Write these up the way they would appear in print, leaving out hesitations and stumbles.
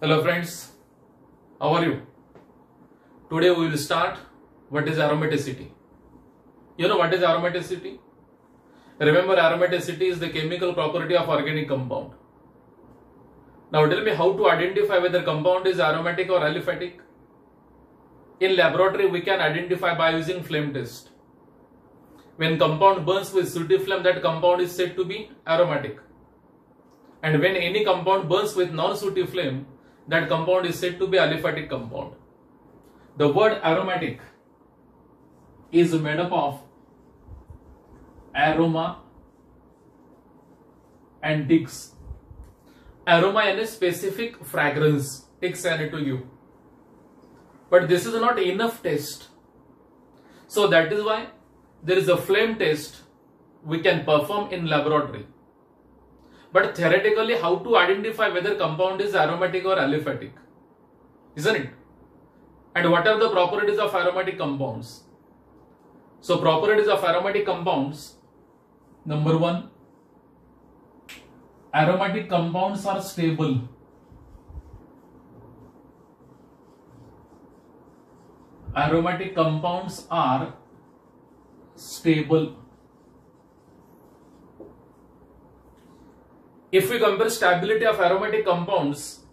Hello friends, how are you? Today we will start what is aromaticity. You know what is aromaticity? Remember, aromaticity is the chemical property of organic compound. Now tell me how to identify whether compound is aromatic or aliphatic. In laboratory we can identify by using flame test. When compound burns with sooty flame, that compound is said to be aromatic. And when any compound burns with non-sooty flame, that compound is said to be aliphatic compound. The word aromatic is made up of aroma and tics. Aroma is a specific fragrance, tics and to you. But this is not enough test. So that is why there is a flame test we can perform in laboratory. But theoretically, how to identify whether compound is aromatic or aliphatic? Isn't it? And what are the properties of aromatic compounds? So properties of aromatic compounds. Number one, aromatic compounds are stable. Aromatic compounds are stable. If we compare stability of aromatic compounds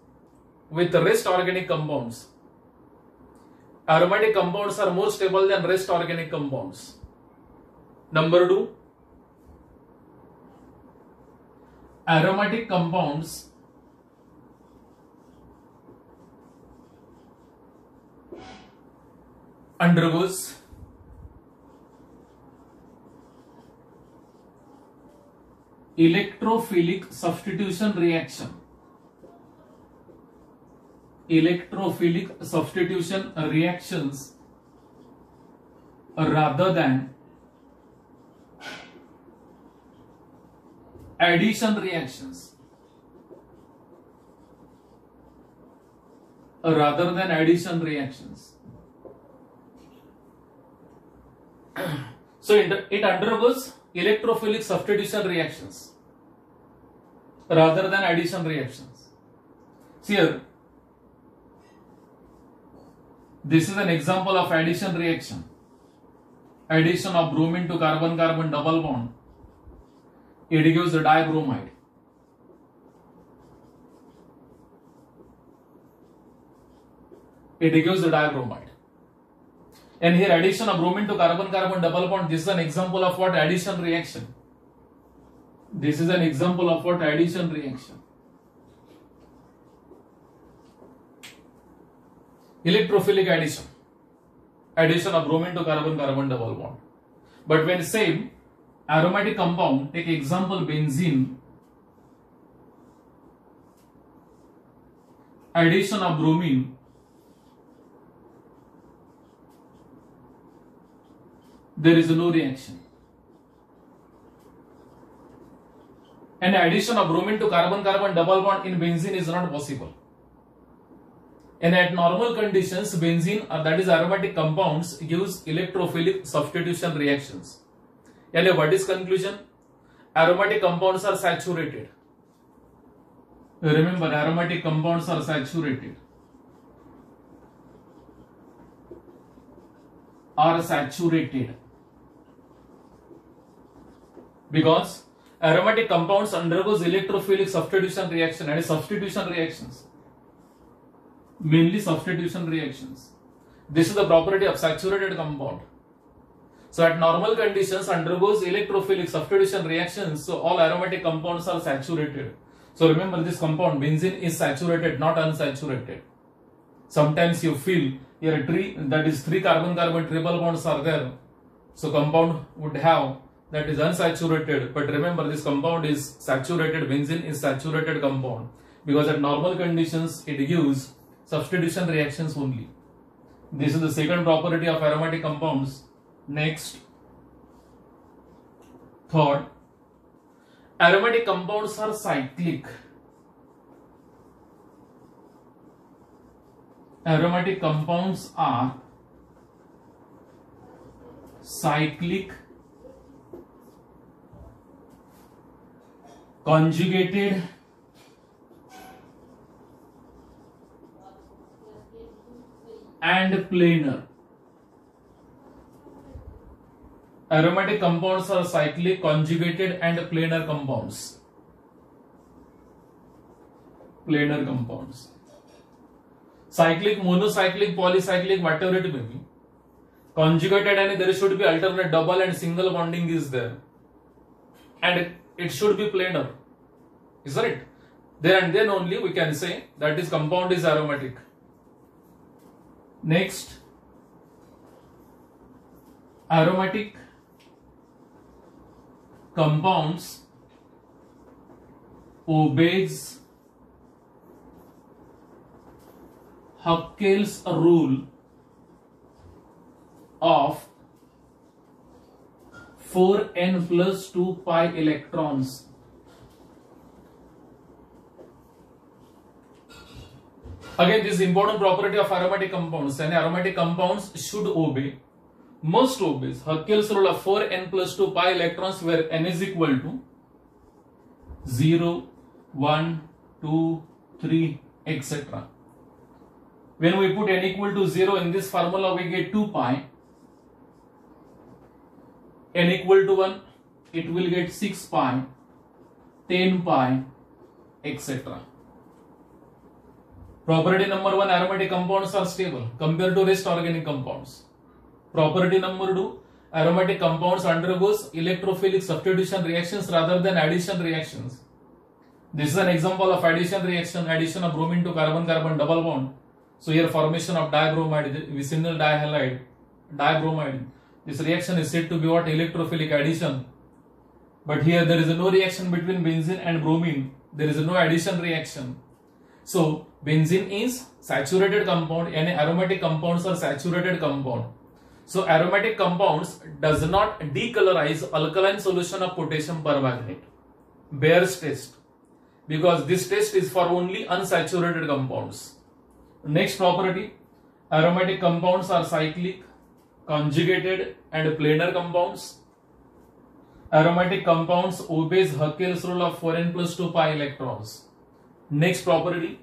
with rest organic compounds, aromatic compounds are more stable than rest organic compounds. Number two, aromatic compounds undergoes electrophilic substitution reaction. Electrophilic substitution reactions rather than addition reactions. Rather than addition reactions. So it undergoes electrophilic substitution reactions rather than addition reactions. See here, this is an example of addition reaction. Addition of bromine to carbon-carbon double bond. It gives a dibromide. It gives a dibromide. And here addition of bromine to carbon-carbon double bond, this is an example of what? Addition reaction. This is an example of what? Addition reaction. Electrophilic addition. Addition of bromine to carbon-carbon double bond. But when same aromatic compound, take example benzene, addition of bromine there is no reaction. And addition of bromine to carbon-carbon double bond in benzene is not possible. And at normal conditions, benzene, that is aromatic compounds, gives electrophilic substitution reactions. And what is conclusion? Aromatic compounds are saturated. Remember, aromatic compounds are saturated. Because aromatic compounds undergoes electrophilic substitution reaction and substitution reactions. Mainly substitution reactions. This is the property of saturated compound. So at normal conditions undergoes electrophilic substitution reactions. So all aromatic compounds are saturated. So remember, this compound benzene is saturated, not unsaturated. Sometimes you feel here a tree, that is 3 carbon-carbon triple bonds are there. So compound would have that is unsaturated. But remember, this compound is saturated. Benzene is saturated compound because at normal conditions it gives substitution reactions only. This is the second property of aromatic compounds. Next, third, aromatic compounds are cyclic. Aromatic compounds are cyclic, conjugated and planar. Aromatic compounds are cyclic, conjugated and planar compounds. Planar compounds. Cyclic, monocyclic, polycyclic, whatever it may be. Conjugated and there should be alternate double and single bonding is there. And it should be planar. Is it? There and then only we can say that this compound is aromatic. Next, aromatic compounds obeys Huckel's rule of 4n plus 2 pi electrons. Again, this is important property of aromatic compounds, and aromatic compounds should obey, must obey Huckel's rule of 4n plus 2 pi electrons, where n is equal to 0, 1, 2, 3, etc. When we put n equal to 0 in this formula, we get 2 pi. N equal to 1, it will get 6 pi, 10 pi, etc. Property number 1, aromatic compounds are stable compared to rest organic compounds. Property number 2, aromatic compounds undergoes electrophilic substitution reactions rather than addition reactions. This is an example of addition reaction, addition of bromine to carbon-carbon double bond. So here formation of dibromide, vicinal dihalide, dibromide. This reaction is said to be what? Electrophilic addition. But here there is no reaction between benzene and bromine. There is no addition reaction. So benzene is saturated compound and aromatic compounds are saturated compound. So aromatic compounds does not decolorize alkaline solution of potassium permanganate. Bayer's test. Because this test is for only unsaturated compounds. Next property, aromatic compounds are cyclic, conjugated and planar compounds. Aromatic compounds obeys Huckel's rule of 4n plus 2 pi electrons. Next property,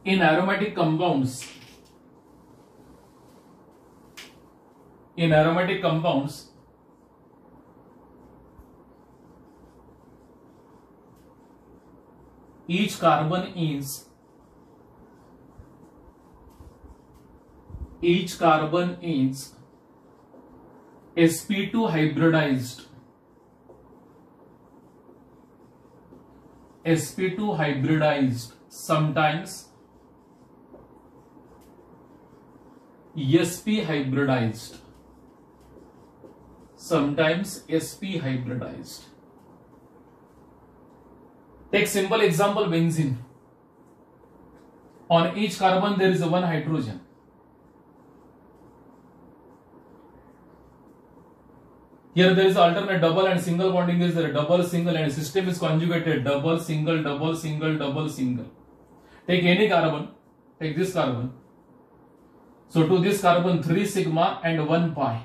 in aromatic compounds, each carbon is sp2 hybridized. sp2 hybridized, sometimes sp hybridized, sometimes sp hybridized. Take simple example, benzene. On each carbon there is one hydrogen. Here there is alternate double and single bonding is there, double, single, and system is conjugated, double, single, double, single, double, single. Take any carbon, take this carbon. So to this carbon 3 sigma and 1 pi.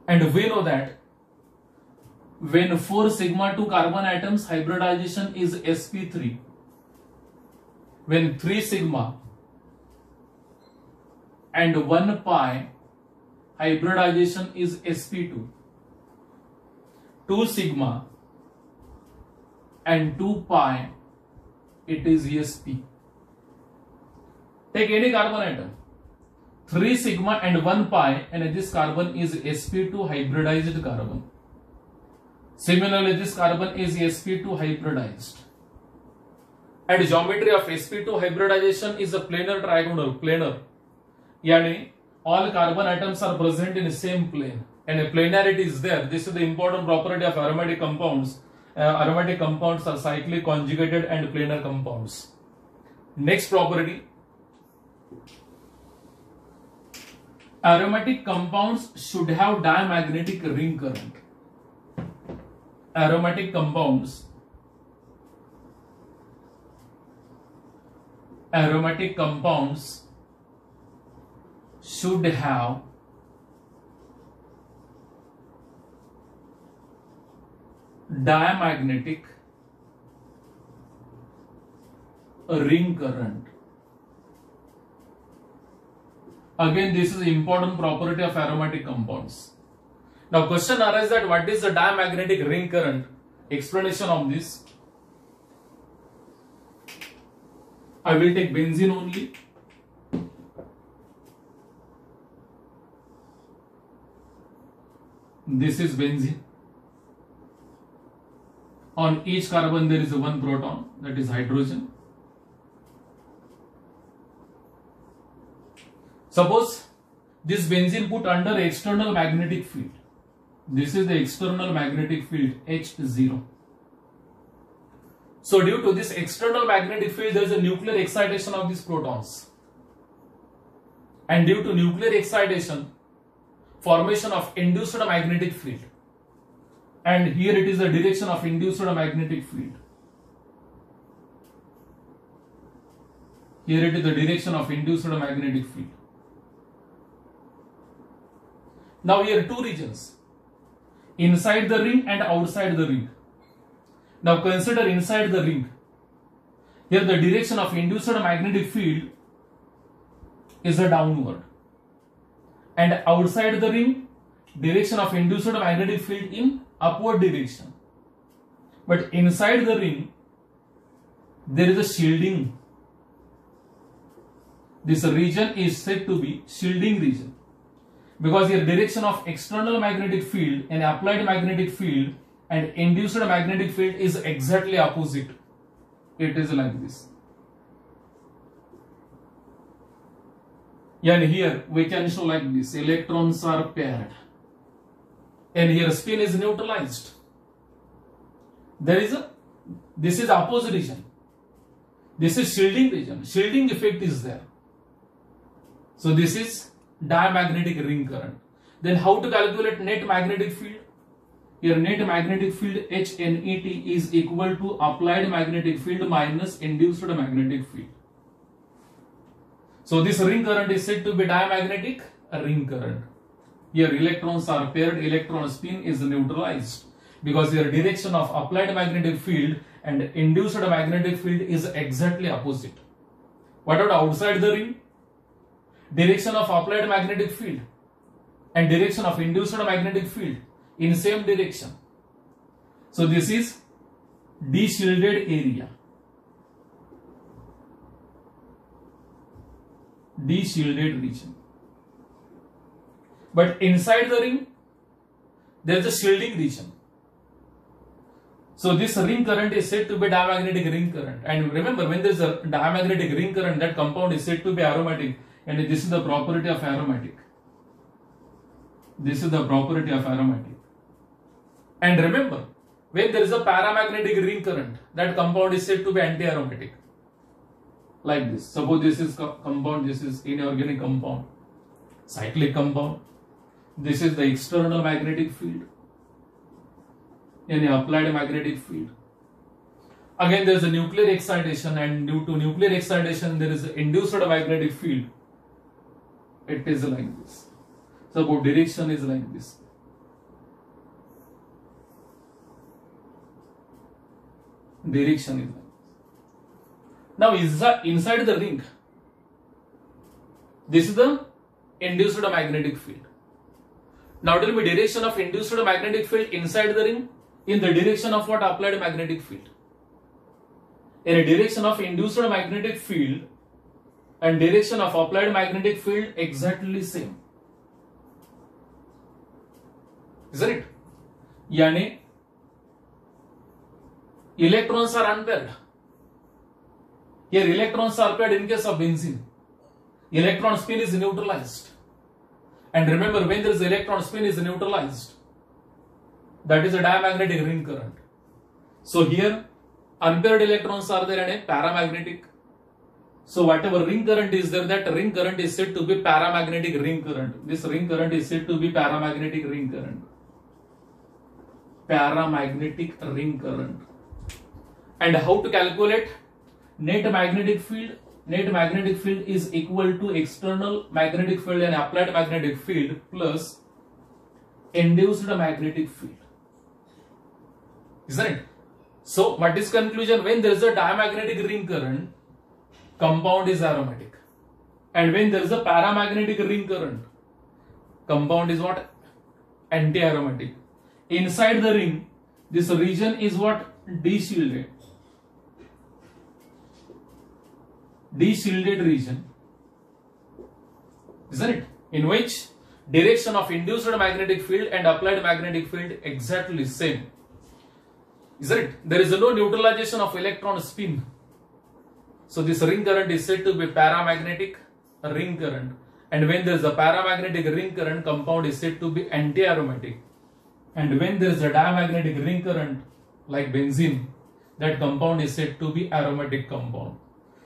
And we know that when 4 sigma 2 carbon atoms, hybridization is sp3. When 3 sigma and 1 pi, hybridization is sp2. 2 sigma and 2 pi, it is sp. Take any carbon atom, 3 sigma and 1 pi, and this carbon is sp2 hybridized carbon. Similarly, this carbon is sp2 hybridized. And geometry of sp2 hybridization is a planar trigonal, planar. Yani all carbon atoms are present in the same plane and a planarity is there. This is the important property of aromatic compounds. Aromatic compounds are cyclic, conjugated and planar compounds. Next property, aromatic compounds should have diamagnetic ring current. Aromatic compounds should have diamagnetic ring current. Again, this is important property of aromatic compounds. Now question arises that what is the diamagnetic ring current? Explanation of this. I will take benzene only. This is benzene. On each carbon there is one proton, that is hydrogen. Suppose this benzene put under external magnetic field. This is the external magnetic field H0. So due to this external magnetic field, there is a nuclear excitation of these protons. And due to nuclear excitation, formation of induced magnetic field. And here it is the direction of induced magnetic field. Here it is the direction of induced magnetic field. Now here two regions, inside the ring and outside the ring. Now consider inside the ring. Here the direction of induced magnetic field is a downward. And outside the ring, direction of induced magnetic field in upward direction. But inside the ring, there is a shielding. This region is said to be shielding region. Because here direction of external magnetic field and applied magnetic field and induced magnetic field is exactly opposite. It is like this. And here we can show like this. Electrons are paired. And here spin is neutralized. This is opposite region. This is shielding region. Shielding effect is there. So this is diamagnetic ring current. Then how to calculate net magnetic field? Here net magnetic field HNET is equal to applied magnetic field minus induced magnetic field. So this ring current is said to be diamagnetic ring current. Here electrons are paired, electron spin is neutralized because here direction of applied magnetic field and induced magnetic field is exactly opposite. What about outside the ring? Direction of applied magnetic field and direction of induced magnetic field in same direction. So this is de-shielded area. De-shielded region. But inside the ring, there is a shielding region. So this ring current is said to be diamagnetic ring current. And remember, when there is a diamagnetic ring current, that compound is said to be aromatic. And this is the property of aromatic. This is the property of aromatic. And remember, when there is a paramagnetic ring current, that compound is said to be anti-aromatic. Like this. Suppose this is compound, this is inorganic compound, cyclic compound. This is the external magnetic field and the applied magnetic field. Again, there is a nuclear excitation, and due to nuclear excitation, there is an induced magnetic field. It is like this. Suppose direction is like this. Direction is like this. Now inside the ring, this is the induced magnetic field. Now tell me direction of induced magnetic field inside the ring in the direction of what? Applied magnetic field. In a direction of induced magnetic field and direction of applied magnetic field exactly same. Isn't it? Yani electrons are unpaired. Here electrons are paired in case of benzene. Electron spin is neutralized. And remember, when there is electron spin is neutralized, that is a diamagnetic ring current. So here unpaired electrons are there and a paramagnetic. So whatever ring current is there, that ring current is said to be paramagnetic ring current. This ring current is said to be paramagnetic ring current. Paramagnetic ring current. And how to calculate net magnetic field? Net magnetic field is equal to external magnetic field and applied magnetic field plus induced magnetic field. Isn't it? So what is conclusion? When there is a diamagnetic ring current, compound is aromatic. And when there is a paramagnetic ring current, compound is what? Anti-aromatic. Inside the ring, this region is what? Deshielded. Deshielded region, isn't it? In which direction of induced magnetic field and applied magnetic field exactly same, isn't it? There is no neutralization of electron spin. So this ring current is said to be paramagnetic ring current. And when there is a paramagnetic ring current, compound is said to be anti-aromatic. And when there is a diamagnetic ring current like benzene, that compound is said to be aromatic compound.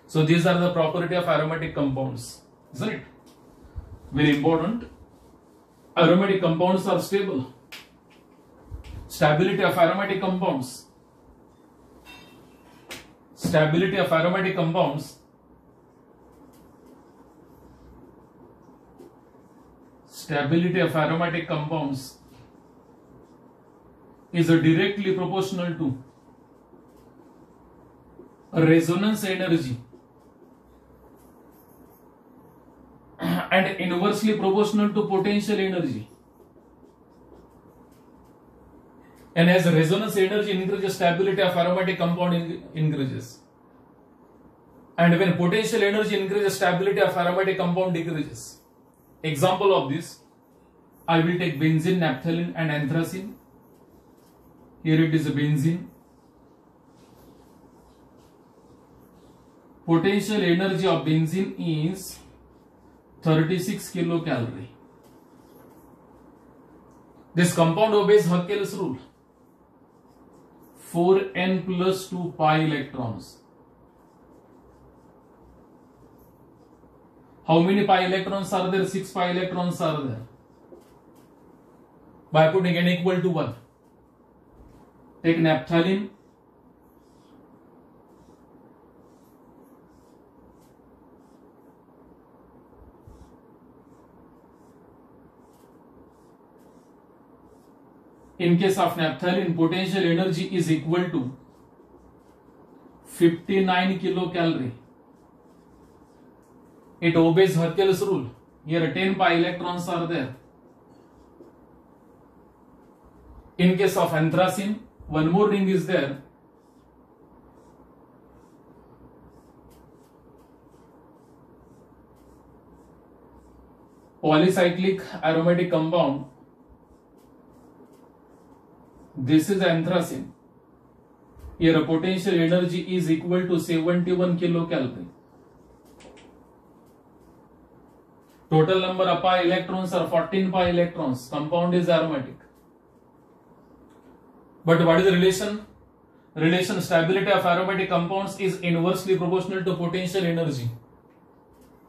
So these are the property of aromatic compounds, isn't it? Very important. Aromatic compounds are stable. Stability of aromatic compounds. Stability of aromatic compounds. Stability of aromatic compounds is directly proportional to resonance energy and inversely proportional to potential energy. And as resonance energy increases, stability of aromatic compound increases. And when potential energy increases, stability of aromatic compound decreases. Example of this, I will take benzene, naphthalene and anthracene. Here it is a benzene. Potential energy of benzene is 36 kilocalorie. This compound obeys Huckel's rule. 4n plus 2 pi electrons. How many pi electrons are there? 6 pi electrons are there. By putting n equal to 1. Take naphthalene. In case of naphthalene, potential energy is equal to 59 kilocalorie. It obeys Huckel's rule. Here 10 pi electrons are there. In case of anthracene, one more ring is there. Polycyclic aromatic compound. This is anthracene. Here a potential energy is equal to 71 kilocalorie. Total number of pi electrons are 14 pi electrons. Compound is aromatic. But what is the relation? Relation stability of aromatic compounds is inversely proportional to potential energy.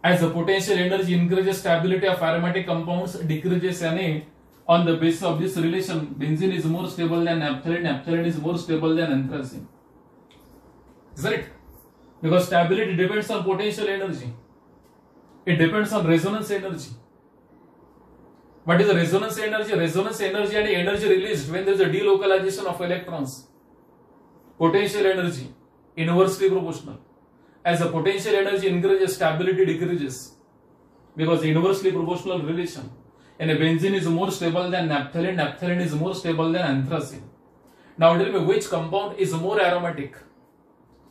As the potential energy increases, stability of aromatic compounds decreases, and on the basis of this relation, benzene is more stable than naphthalene, naphthalene is more stable than anthracene. Is that it? Because stability depends on potential energy. It depends on resonance energy. What is the resonance energy? Resonance energy and energy released when there is a delocalization of electrons. Potential energy inversely proportional. As the potential energy increases, stability decreases because inversely proportional relation. And a benzene is more stable than naphthalene, naphthalene is more stable than anthracene. Now tell me which compound is more aromatic,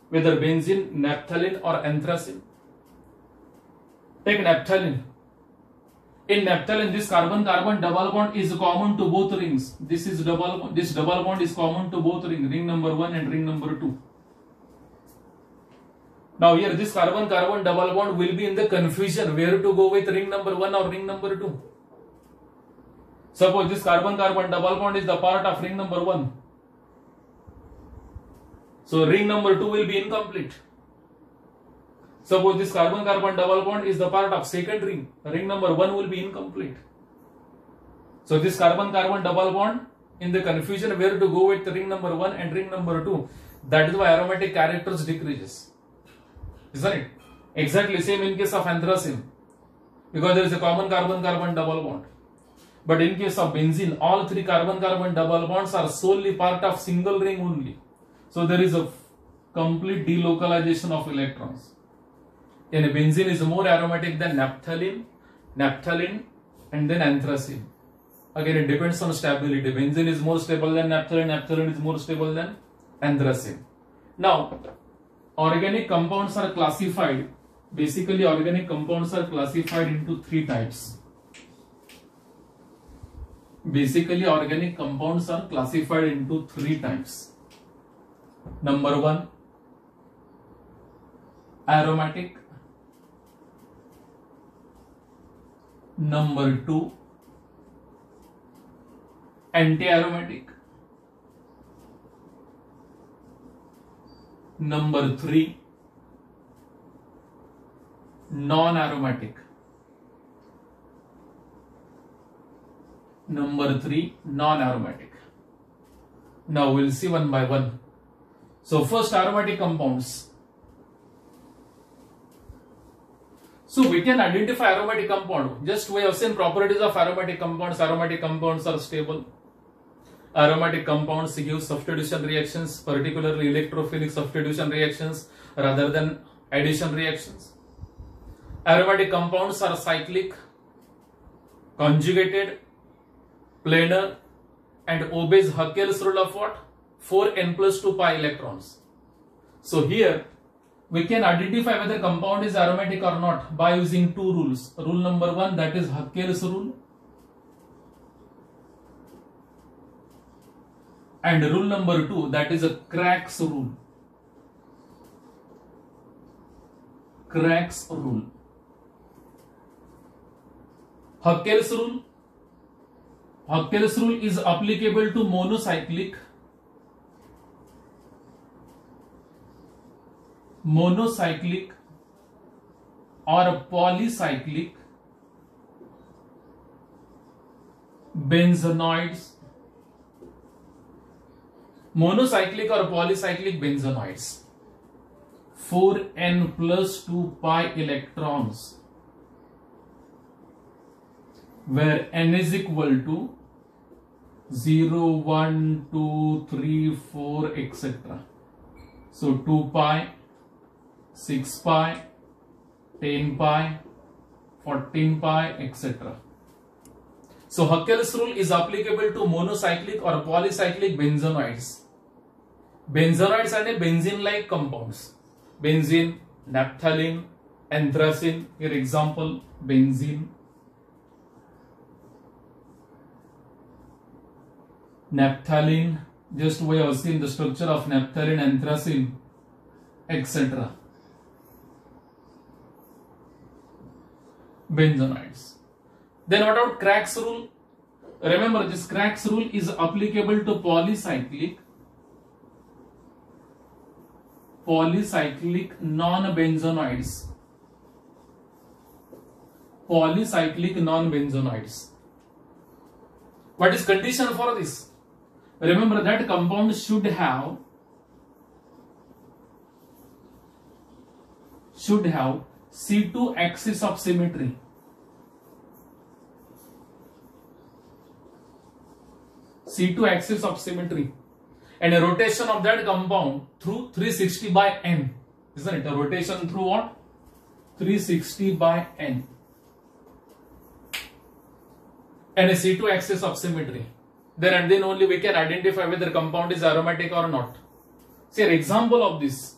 whether benzene, naphthalene or anthracene. Take naphthalene. In naphthalene, this carbon-carbon double bond is common to both rings. This double bond is common to both rings, ring number 1 and ring number 2. Now here this carbon-carbon double bond will be in the confusion where to go with ring number 1 or ring number 2. Suppose this carbon-carbon double bond is the part of ring number 1. So ring number 2 will be incomplete. Suppose this carbon-carbon double bond is the part of second ring. Ring number 1 will be incomplete. So this carbon-carbon double bond in the confusion where to go with ring number 1 and ring number 2. That is why aromatic characters decreases. Isn't it? Exactly same in case of anthracene. Because there is a common carbon-carbon double bond. But in case of benzene, all three carbon-carbon double bonds are solely part of single ring only. So there is a complete delocalization of electrons. And benzene is more aromatic than naphthalene, and then anthracene. Again, it depends on stability. Benzene is more stable than naphthalene, naphthalene is more stable than anthracene. Now, organic compounds are classified. Basically, organic compounds are classified into three types. Basically, organic compounds are classified into three types. Number one, aromatic. Number two, anti-aromatic. Number three, non-aromatic. Number three, non-aromatic. Now we'll see one by one. So first, aromatic compounds. So we can identify aromatic compound. Just we have seen properties of aromatic compounds. Aromatic compounds are stable. Aromatic compounds give substitution reactions, particularly electrophilic substitution reactions rather than addition reactions. Aromatic compounds are cyclic, conjugated, planar, and obeys Haeckel's rule of what? 4n plus 2 pi electrons. So here we can identify whether compound is aromatic or not by using two rules. Rule number one, that is Haeckel's rule, and rule number two, that is a Craig's rule. Craig's rule. Haeckel's rule. Haeckel's rule is applicable to monocyclic, or polycyclic benzenoids. Monocyclic or polycyclic benzenoids, 4n plus 2 pi electrons, where n is equal to 0, 1, 2, 3, 4, etc. So 2 pi, 6 pi, 10 pi, 14 pi, etc. So Haeckel's rule is applicable to monocyclic or polycyclic benzenoids. Benzenoids are benzene-like compounds. Benzene, naphthalene, anthracene. Here example, benzene, naphthalene. Just we have seen the structure of naphthalene, anthracene, etc. Benzenoids. Then what about Craig's rule? Remember, this Craig's rule is applicable to polycyclic non-benzenoids. Polycyclic non-benzenoids. What is condition for this? Remember that compound should have C2 axis of symmetry. C2 axis of symmetry, and a rotation of that compound through 360 by n, isn't it? A rotation through what? 360 by n, and a C2 axis of symmetry. Then and then only we can identify whether compound is aromatic or not. See an example of this.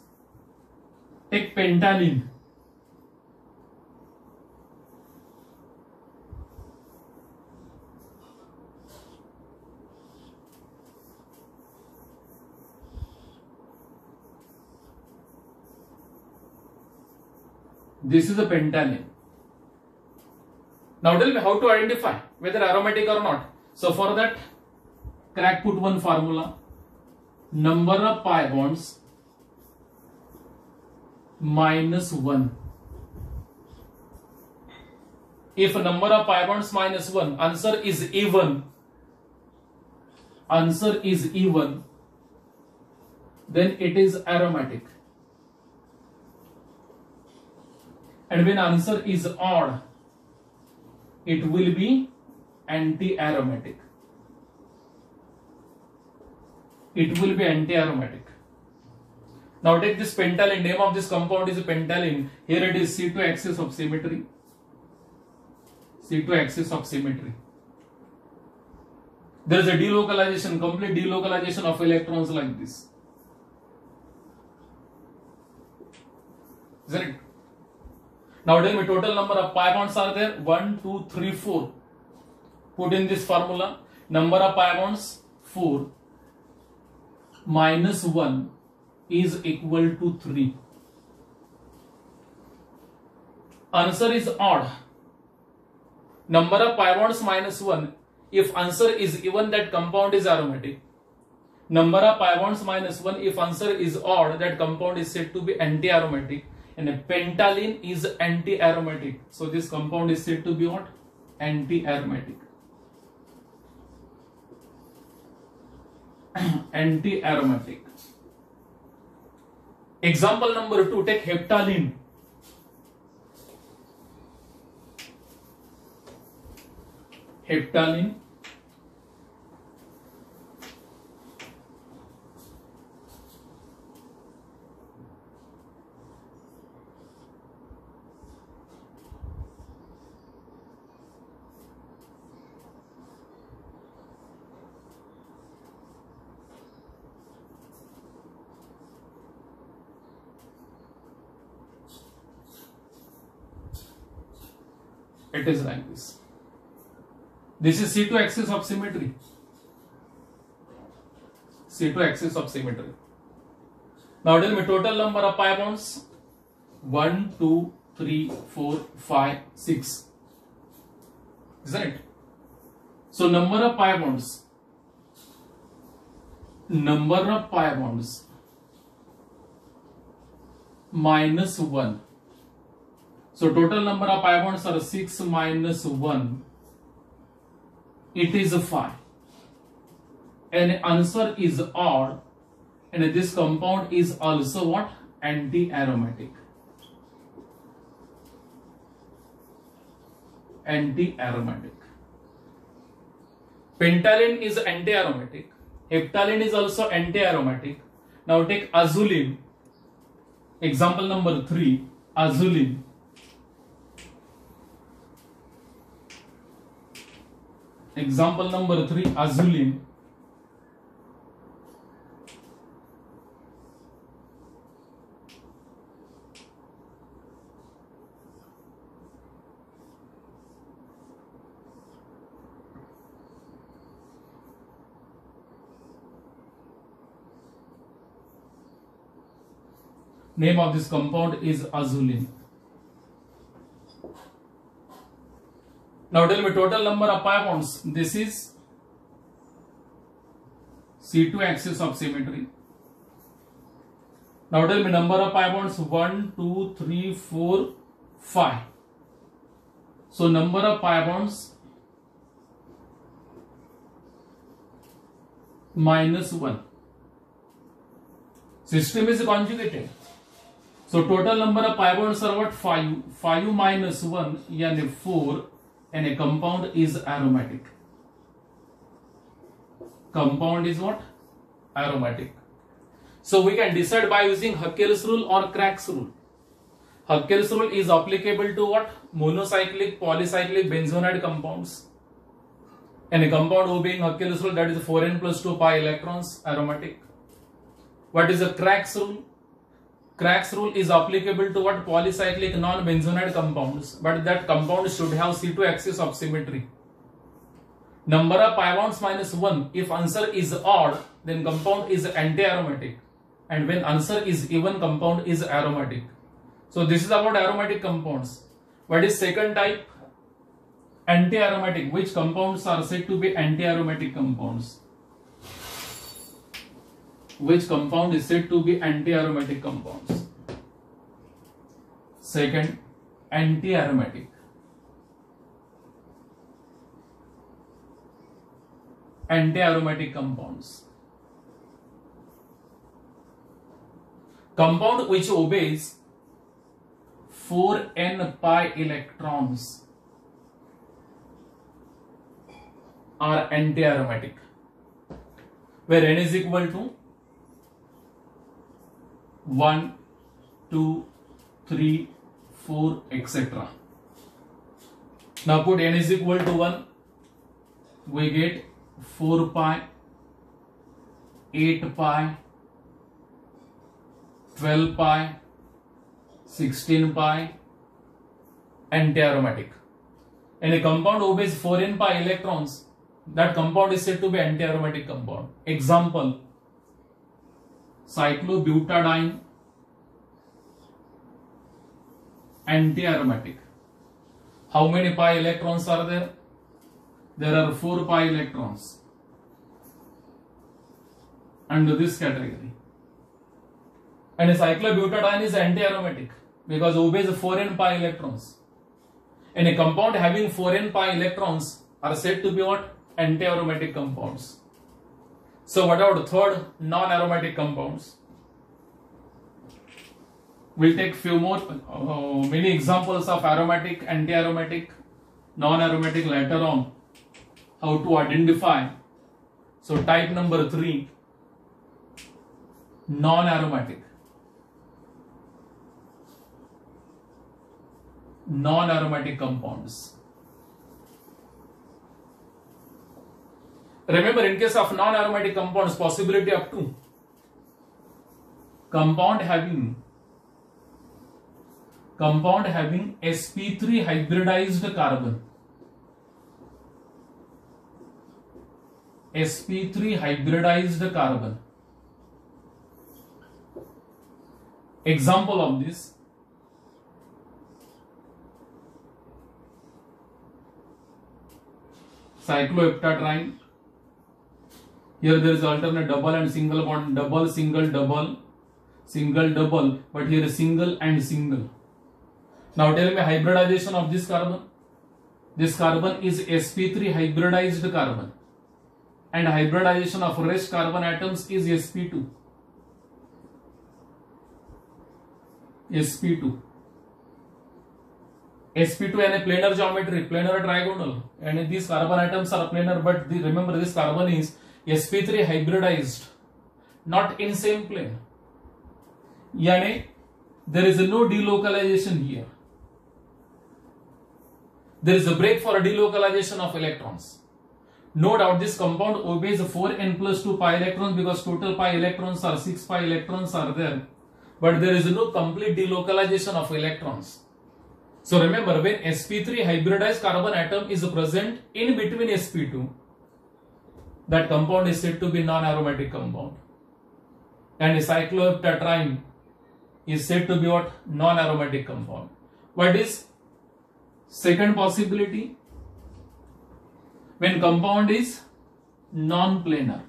Take pentane. This is a pentane. Now tell me how to identify whether aromatic or not. So for that, Craig put one formula. Number of pi bonds minus 1. If number of pi bonds minus 1, answer is even, then it is aromatic. And when answer is odd, it will be anti-aromatic. Now take this pentalene. Name of this compound is pentalene. Here it is C2 axis of symmetry. C2 axis of symmetry. There is a delocalization, complete delocalization of electrons like this. Isn't it? Now tell me total number of pi bonds are there. 1, 2, 3, 4. Put in this formula. Number of pi bonds 4 minus 1 is equal to 3. Answer is odd. Number of pi bonds minus 1. If answer is even, that compound is aromatic. Number of pi bonds minus 1. If answer is odd, that compound is said to be anti-aromatic. And pentalene is anti-aromatic. So this compound is said to be what? Anti-aromatic. Anti-aromatic. Example number 2, take heptalene. Heptalene. It is like this. This is C2 axis of symmetry. C2 axis of symmetry. Now tell me total number of pi bonds. 1, 2, 3, 4, 5, 6. Isn't it? So number of pi bonds. Number of pi bonds minus 1. So total number of pi bonds are 6 minus 1. It is 5. And answer is odd. And this compound is also what? Anti-aromatic. Anti-aromatic. Pentalene is anti-aromatic. Heptalene is also anti-aromatic. Now take azulene. Example number 3. Azulene. Example number 3, azulene. Name of this compound is azulene. Now tell me total number of pi bonds. This is C2 axis of symmetry. Now tell me number of pi bonds. 1, 2, 3, 4, 5. So number of pi bonds minus 1. System is conjugated. So total number of pi bonds are what? 5. 5 minus 1 yani 4. And a compound is aromatic. Compound is what? Aromatic. So we can decide by using Haeckel's rule or Crack's rule. Haeckel's rule is applicable to what? Monocyclic, polycyclic, benzonide compounds. And a compound obeying Haeckel's rule, that is 4n plus 2 pi electrons, aromatic. What is the Crack's rule? Crack's rule is applicable to what? Polycyclic non-benzonide compounds, but that compound should have C2 axis of symmetry. Number of pi bonds minus 1. If answer is odd, then compound is anti-aromatic, and when answer is even, compound is aromatic. So this is about aromatic compounds. What is second type? Anti-aromatic. Which compounds are said to be anti-aromatic compounds? Which compound is said to be anti-aromatic compounds? Second, anti-aromatic. Anti-aromatic compounds. Compound which obeys 4n pi electrons are anti-aromatic, where n is equal to 1, 2, 3, 4, etc. Now put n is equal to 1. We get 4 pi, 8 pi, 12 pi, 16 pi, anti-aromatic. And a compound obeys 4n pi electrons, that compound is said to be anti-aromatic compound. Example, cyclobutadiene, anti-aromatic. How many pi electrons are there? There are 4 pi electrons under this category. And a cyclobutadiene is anti-aromatic because obeys 4n pi electrons. And a compound having 4n pi electrons are said to be what? Anti-aromatic compounds. So what about the third non-aromatic compounds? We'll take few more, many examples of aromatic, anti-aromatic, non-aromatic later on. How to identify. So type number 3, non-aromatic. Non-aromatic compounds. Remember, in case of non-aromatic compounds, possibility up to compound having sp3 hybridized carbon. sp3 hybridized carbon. Example of this, cycloheptatrine. Here there is alternate double and single bond, double, single, double, single, double, but here is single and single. Now tell me hybridization of this carbon. This carbon is sp3 hybridized carbon, and hybridization of rest carbon atoms is sp2. sp2 and a planar geometry, planar trigonal, and these carbon atoms are planar, but remember this carbon is sp3 hybridized, not in same plane. Yani there is no delocalization here. There is a break for a delocalization of electrons. No doubt this compound obeys 4n plus 2 pi electrons because total pi electrons are 6 pi electrons are there, but there is no complete delocalization of electrons. So remember, when sp3 hybridized carbon atom is present in between sp2, that compound is said to be non-aromatic compound. And cycloheptatrine is said to be what? Non-aromatic compound. What is second possibility? When compound is non-planar.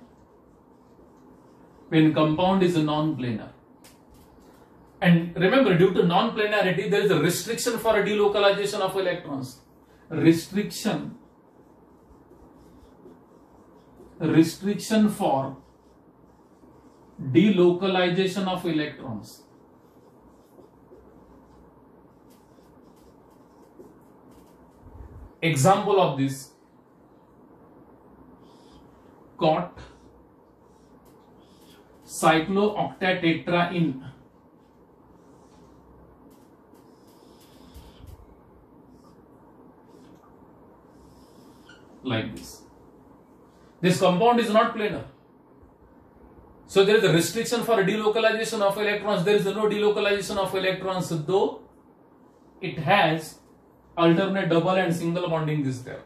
When compound is non-planar. And remember, due to non-planarity, there is a restriction for a delocalization of electrons. Restriction for delocalization of electrons. Example of this, cot cyclooctatetraene. Like this. This compound is not planar. So there is a restriction for delocalization of electrons. There is no delocalization of electrons, though it has alternate double and single bonding is there.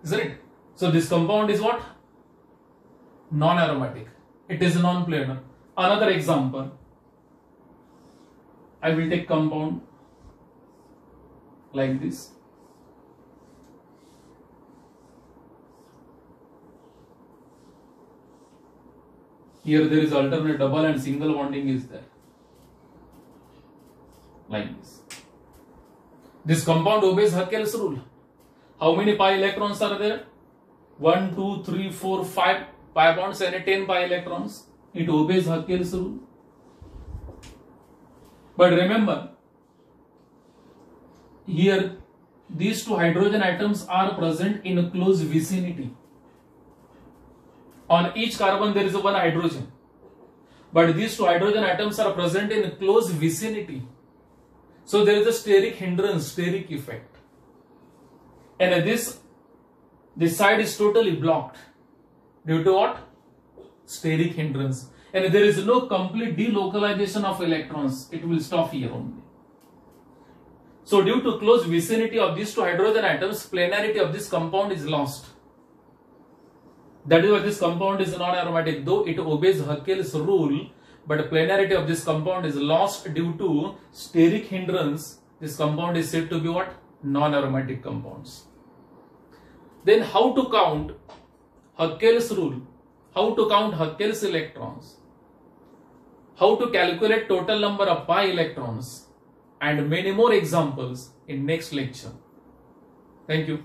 Isn't it? So this compound is what? Non-aromatic. It is non-planar. Another example, I will take compound like this. Here there is alternate double and single bonding is there. Like this. This compound obeys Haeckel's rule. How many pi electrons are there? 1, 2, 3, 4, 5 pi bonds and 10 pi electrons. It obeys Haeckel's rule. But remember, here these two hydrogen atoms are present in close vicinity. On each carbon there is one hydrogen. but these two hydrogen atoms are present in close vicinity. So there is a steric hindrance, steric effect. And this side is totally blocked due to what? Steric hindrance. And there is no complete delocalization of electrons. It will stop here only. So due to close vicinity of these two hydrogen atoms, planarity of this compound is lost. That is why this compound is non-aromatic, though it obeys Haeckel's rule, but planarity of this compound is lost due to steric hindrance. This compound is said to be what? Non-aromatic compounds. Then how to count Haeckel's rule? How to count Haeckel's electrons? How to calculate total number of pi electrons? And many more examples in next lecture. Thank you.